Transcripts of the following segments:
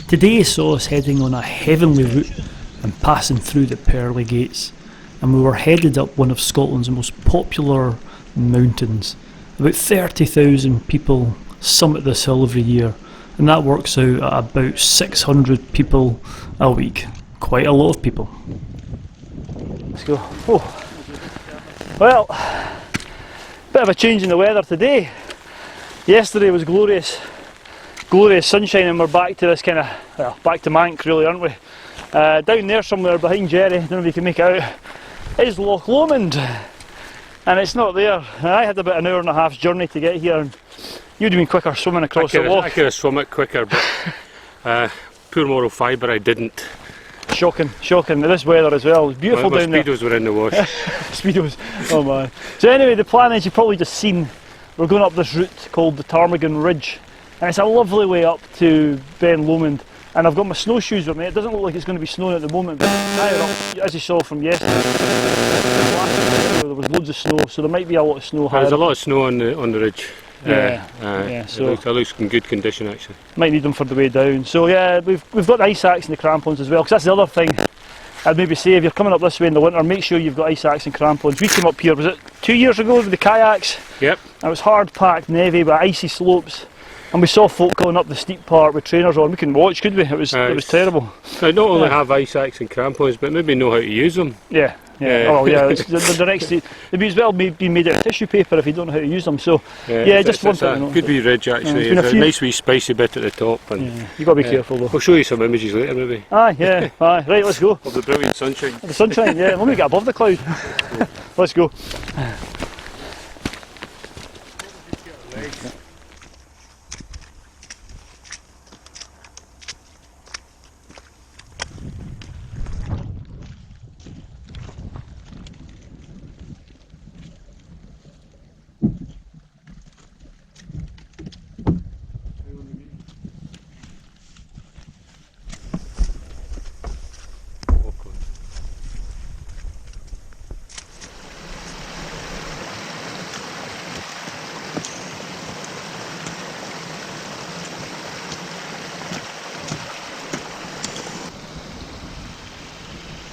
Today saw us heading on a heavenly route and passing through the Pearly Gates, and we were headed up one of Scotland's most popular mountains. About 30,000 people summit this hill every year, and that works out at about 600 people a week. Quite a lot of people. Let's go. Oh. Well, bit of a change in the weather today. Yesterday was glorious sunshine, and we're back to this kind of, well, back to Mank really, aren't we? Down there somewhere behind Jerry, I don't know if you can make it out, is Loch Lomond, and it's not there. I had about an hour and a half's journey to get here, and you'd have been quicker swimming across the loch. I could have swum it quicker, but poor moral fibre, I didn't. Shocking, this weather as well. It's beautiful down there. Speedos were in the wash. Speedos, oh man. So anyway, the plan is, you've probably just seen, we're going up this route called the Ptarmigan Ridge, and it's a lovely way up to Ben Lomond. And I've got my snowshoes with me. It doesn't look like it's going to be snowing at the moment, but higher up, as you saw from yesterday, there was loads of snow, so there might be a lot of snow higher. There's a lot of snow on the ridge. So it looks in good condition actually. Might need them for the way down. So yeah, we've got the ice axe and the crampons as well, because that's the other thing I'd maybe say. If you're coming up this way in the winter, make sure you've got ice axe and crampons. We came up here, was it 2 years ago, with the kayaks? Yep. And it was hard packed and heavy, but icy slopes. And we saw folk going up the steep part with trainers on. We couldn't watch, could we? It was terrible. I not only have ice axe and crampons, but maybe know how to use them. Yeah. Oh yeah, the next they'd be as well be made out of tissue paper if you don't know how to use them. So just one thing. You know. Good wee ridge actually. It's a nice wee spicy bit at the top. And you got to be careful though. I'll show you some images later maybe. Aye. Right, let's go. Of the brilliant sunshine. The sunshine, yeah. Let me get above the cloud. Let's go.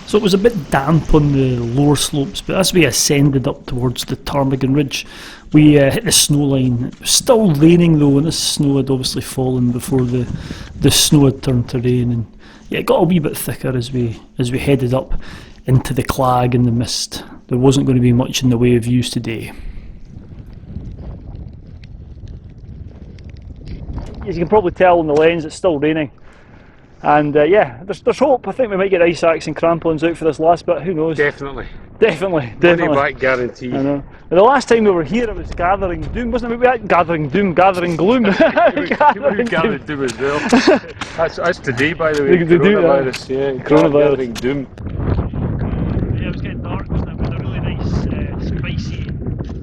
So it was a bit damp on the lower slopes, but as we ascended up towards the Ptarmigan Ridge, we hit the snow line. It was still raining though, and this snow had obviously fallen before the snow had turned to rain, and it got a wee bit thicker as we headed up into the clag and the mist. There wasn't going to be much in the way of views today. As you can probably tell on the lens, it's still raining. And there's hope. I think we might get ice axe and crampons out for this last bit, who knows? Definitely. Definitely. Money back guarantee. I know. And the last time we were here, it was gathering doom, wasn't it? We had gathering doom, gathering gloom. gathering doom as well. That's today, by the way. Coronavirus, gathering doom. Yeah, it was getting dark, wasn't it? With a really nice, spicy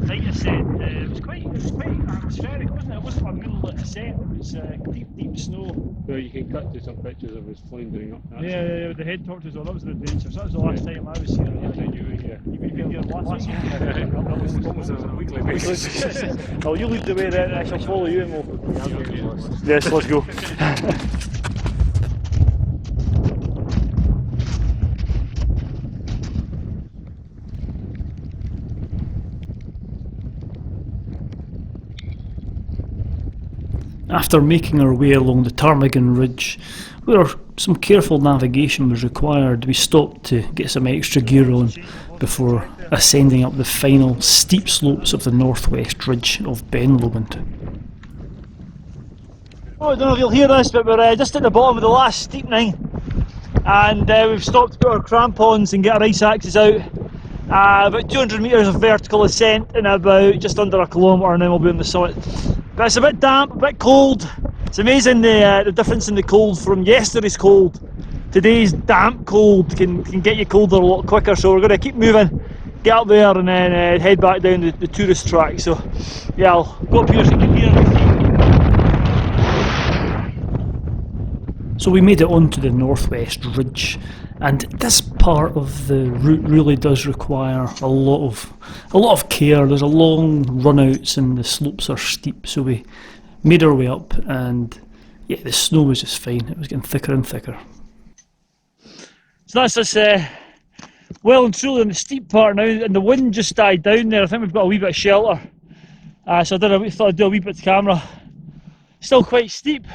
night ascent. It was quite atmospheric, wasn't it? It wasn't a moonlit ascent. It was deep snow. So you can cut to some pictures of us floundering up. Yeah, the head torches. That was an adventure. So that was the last time I was here. You've been here last week. Almost on a weekly basis. Oh, you lead the way then, I shall follow you and we'll... Yes, let's go. After making our way along the Ptarmigan Ridge, where some careful navigation was required, we stopped to get some extra gear on before ascending up the final steep slopes of the northwest ridge of Ben Lomond. Oh, I don't know if you'll hear this, but we're just at the bottom of the last steepening, and we've stopped to put our crampons and get our ice axes out. About 200 metres of vertical ascent in about just under a kilometre, and then we'll be on the summit. But it's a bit damp, a bit cold. It's amazing the difference in the cold from yesterday's cold. Today's damp cold can get you colder a lot quicker, so we're going to keep moving, get up there and then head back down the tourist track. So yeah, I'll go up here so you can hear me. So we made it onto the northwest ridge, and this part of the route really does require a lot of care. There's a long run outs and the slopes are steep, so we made our way up, and yeah, the snow was just fine. It was getting thicker and thicker. So that's us well and truly in the steep part now, and the wind just died down there. I think we've got a wee bit of shelter. So I thought I'd do a wee bit to camera. Still quite steep,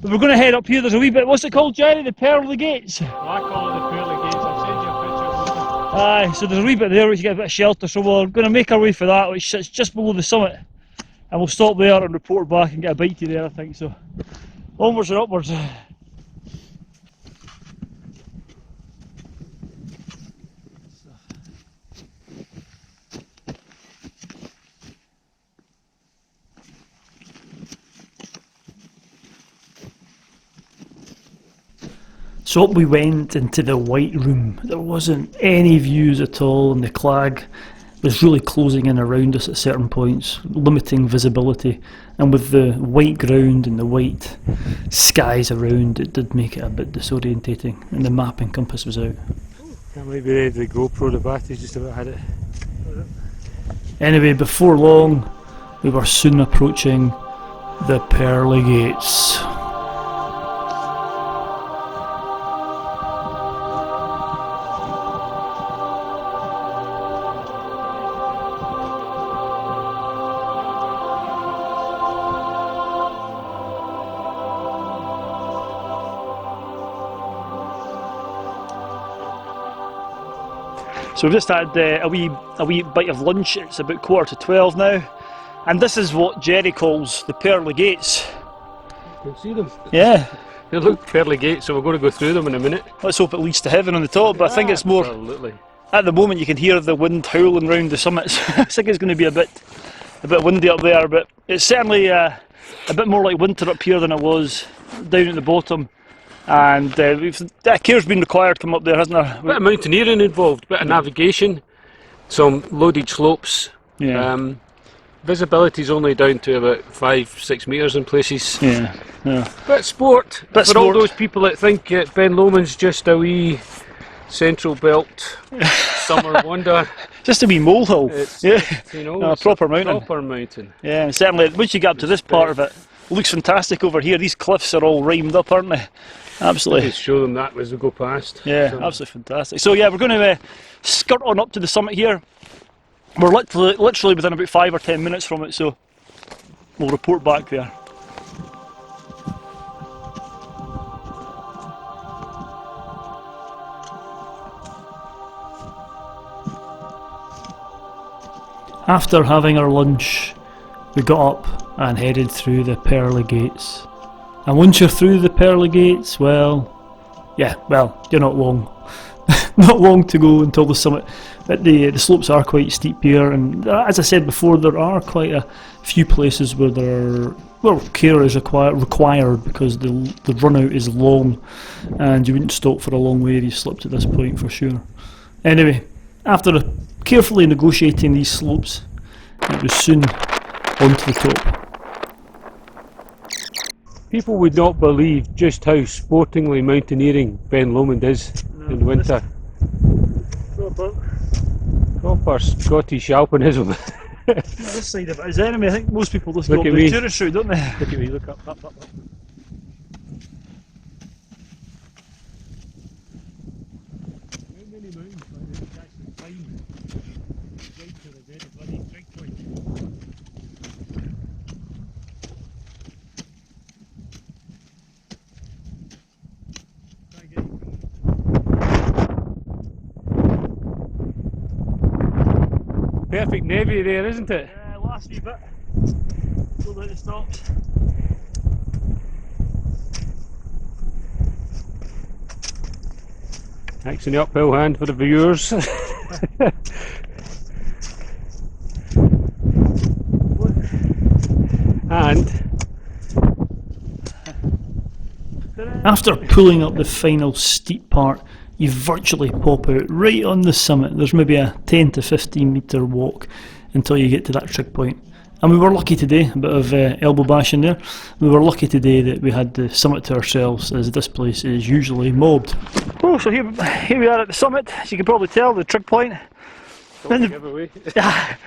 but we're going to head up here. There's a wee bit, what's it called, Jerry? The Pearly Gates? I call it the Pearly Gates. I'll send you a picture of it. Aye, so there's a wee bit there where you get a bit of shelter, so we're going to make our way for that, which sits just below the summit. And we'll stop there and report back and get a bite to there, I think. So onwards and upwards. So up we went into the White Room. There wasn't any views at all, and the clag was really closing in around us at certain points, limiting visibility. And with the white ground and the white skies around, it did make it a bit disorientating, and the map and compass was out. That might be the GoPro, the battery's just about had it. Anyway, before long, we were soon approaching the Pearly Gates. So we've just had a wee bite of lunch. It's about 11:15 now, and this is what Jerry calls the Pearly Gates. You can see them. Yeah. They look Pearly Gates, so we're going to go through them in a minute. Let's hope it leads to heaven on the top, but I think it's more... Absolutely. At the moment you can hear the wind howling round the summits. I think it's going to be a bit windy up there, but it's certainly a bit more like winter up here than it was down at the bottom. And that care's been required to come up there, hasn't there? A bit of mountaineering involved, a bit of navigation, some loaded slopes. Yeah. Visibility's only down to about 5-6 metres in places. Yeah. Yeah. Bit sport. Bit For sport. all those people that think Ben Lomond's just a wee central belt summer wonder. Just a wee molehill. It's, yeah. You know, No, a it's proper mountain. Proper mountain. Yeah, and certainly once you get up to this part of it, it looks fantastic over here. These cliffs are all rhymed up, aren't they? Absolutely. Just show them that as we go past. Yeah, So, absolutely fantastic. So yeah, we're going to skirt on up to the summit here. We're literally within about 5 or 10 minutes from it, so we'll report back there. After having our lunch, we got up and headed through the Pearly Gates. And once you're through the Pearly Gates, well, you're not long. Not long to go until the summit. But the slopes are quite steep here, and as I said before, there are quite a few places where care is required because the run out is long, and you wouldn't stop for a long way if you slipped at this point for sure. Anyway, after carefully negotiating these slopes, it was soon onto the top. people would not believe just how sportingly mountaineering Ben Lomond is in winter. Proper Scottish alpinism. This side of it is enemy. I think most people just Look go at up the me. tourist route, don't they? Look at me, look up. Up. How many mountains like this actually climb right to the very bloody trig point? Perfect navy there, isn't it? Yeah, last wee bit. Go down the stops. Axe in the uphill hand for the viewers. And After pulling up the final steep part, you virtually pop out right on the summit. There's maybe a 10 to 15 metre walk until you get to that trig point. And we were lucky today, a bit of elbow bashing there, we were lucky today that we had the summit to ourselves, as this place is usually mobbed. Oh, so here we are at the summit, as you can probably tell, the trig point. Then giveaway. that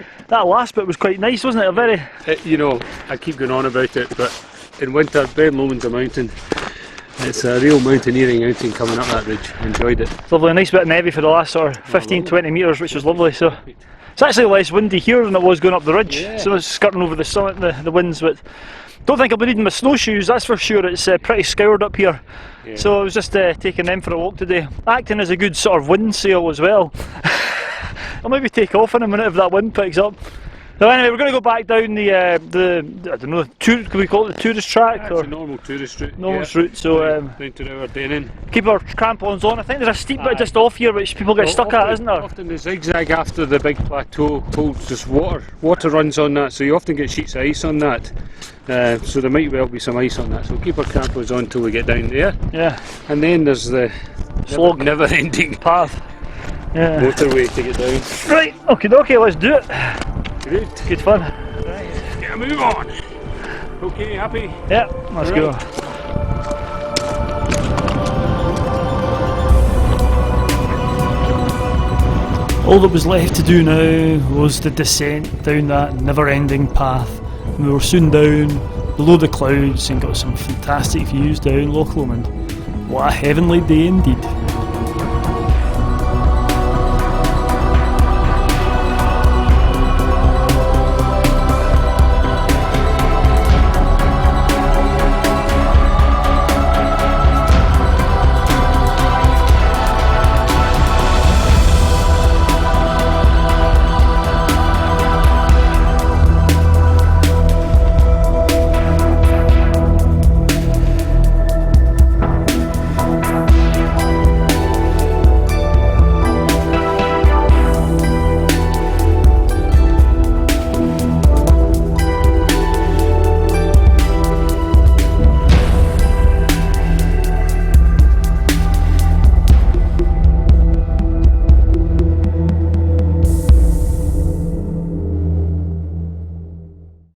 last bit was quite nice, wasn't it? A very... You know, I keep going on about it, but in winter, Ben Lomond's a mountain. It's a real mountaineering outing coming up that ridge. Enjoyed it. It's lovely, a nice bit of navy for the last sort of 15-20 metres, which was lovely. So it's actually less windy here than it was going up the ridge. Yeah. So it's skirting over the summit, the winds, but don't think I'll be needing my snowshoes, that's for sure. It's pretty scoured up here. Yeah. So I was just taking them for a walk today. Acting as a good sort of wind sail as well. I'll maybe take off in a minute if that wind picks up. So anyway, we're going to go back down the I don't know, can we call it the tourist track? Yeah, or it's a normal tourist route. normal route, so down to our Denon. keep our crampons on. I think there's a steep bit just off here which people get stuck at, isn't there? Often the zigzag after the big plateau holds just water runs on that, so you often get sheets of ice on that. So there might well be some ice on that, so we'll keep our crampons on until we get down there. Yeah. And then there's the Slog. never-ending Path. Yeah. motorway to get down. Right, okay, let's do it. Great. Good fun. Right, get a move on. Okay, happy? Yeah, let's go. All that was left to do now was the descent down that never-ending path. We were soon down below the clouds and got some fantastic views down Loch Lomond. What a heavenly day indeed.